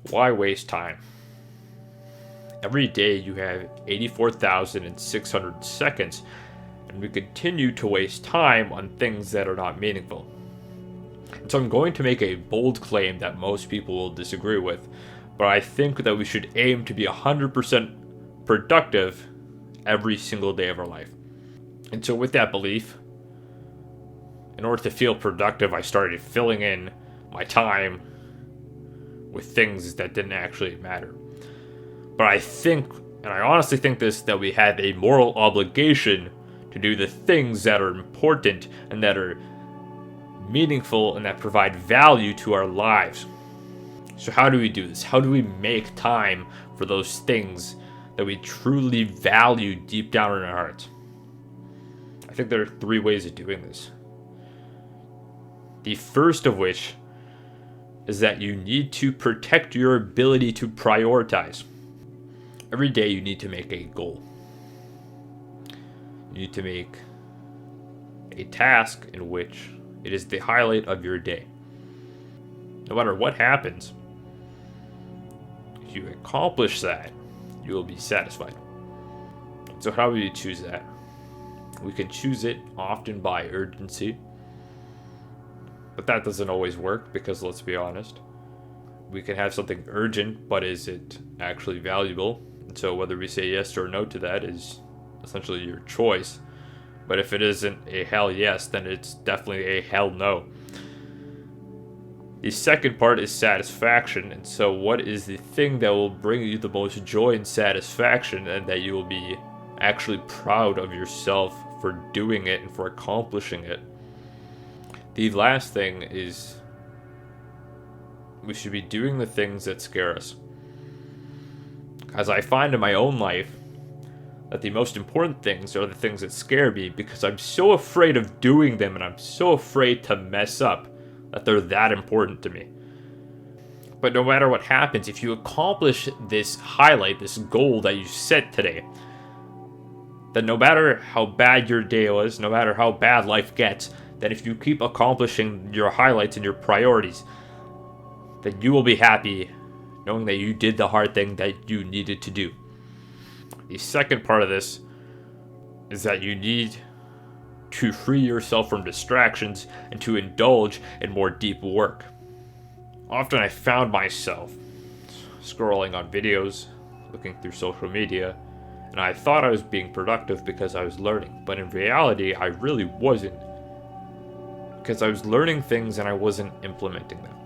Why waste time? Every day you have 84,600 seconds, and we continue to waste time on things that are not meaningful. And so I'm going to make a bold claim that most people will disagree with, but I think that we should aim to be 100% productive every single day of our life. And so with that belief, in order to feel productive, I started filling in my time with things that didn't actually matter. But I think, and I honestly think this, that we have a moral obligation to do the things that are important and that are meaningful and that provide value to our lives. So how do we do this? How do we make time for those things that we truly value deep down in our hearts? I think there are 3 ways of doing this. The first of which is that you need to protect your ability to prioritize. Every day you need to make a goal. You need to make a task in which it is the highlight of your day. No matter what happens, if you accomplish that, you will be satisfied. So how do we choose that? We can choose it often by urgency. But that doesn't always work because, let's be honest, we can have something urgent, but is it actually valuable? And so whether we say yes or no to that is essentially your choice. But if it isn't a hell yes, then it's definitely a hell no. The second part is satisfaction. And so what is the thing that will bring you the most joy and satisfaction, and that you will be actually proud of yourself for doing it and for accomplishing it? The last thing is we should be doing the things that scare us. As I find in my own life that the most important things are the things that scare me, because I'm so afraid of doing them and I'm so afraid to mess up that they're that important to me. But no matter what happens, if you accomplish this highlight, this goal that you set today, then no matter how bad your day was, no matter how bad life gets, that if you keep accomplishing your highlights and your priorities, then you will be happy knowing that you did the hard thing that you needed to do. The second part of this is that you need to free yourself from distractions and to indulge in more deep work. Often I found myself scrolling on videos, looking through social media, and I thought I was being productive because I was learning, but in reality I really wasn't, because I was learning things and I wasn't implementing them.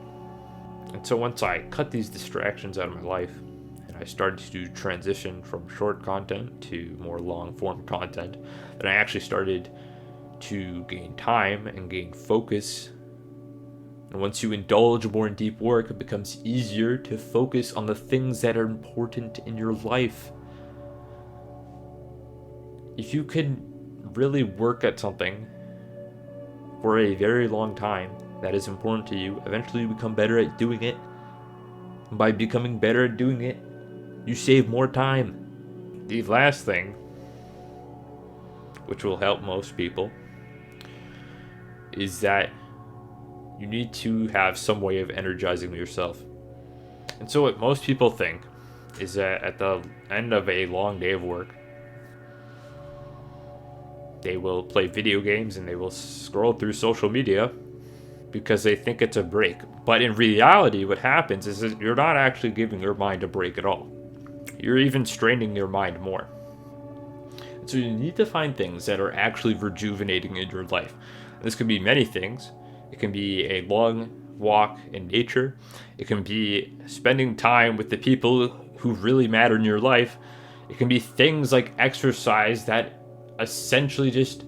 And so once I cut these distractions out of my life and I started to transition from short content to more long form content, then I actually started to gain time and gain focus. And once you indulge more in deep work, it becomes easier to focus on the things that are important in your life. If you can really work at something for a very long time that is important to you, eventually you become better at doing it. And by becoming better at doing it, you save more time. The last thing, which will help most people, is that you need to have some way of energizing yourself. And so what most people think is that at the end of a long day of work, they will play video games and they will scroll through social media because they think it's a break. But in reality, what happens is that you're not actually giving your mind a break at all. You're even straining your mind more. And so you need to find things that are actually rejuvenating in your life. This could be many things. It can be a long walk in nature. It can be spending time with the people who really matter in your life. It can be things like exercise that essentially just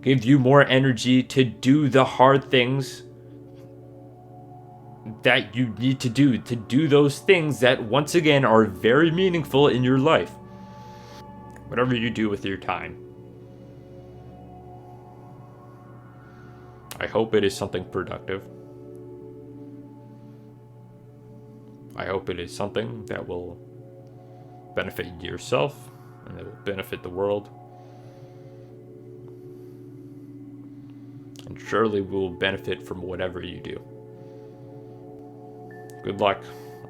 give you more energy to do the hard things that you need to do those things that, once again, are very meaningful in your life. Whatever you do with your time, I hope it is something productive. I hope it is something that will benefit yourself and it will benefit the world. And surely we will benefit from whatever you do. Good luck.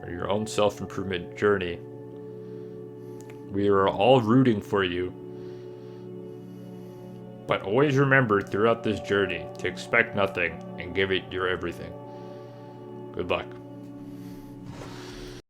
or your own self-improvement journey. We are all rooting for you. But always remember throughout this journey to expect nothing and give it your everything. Good luck.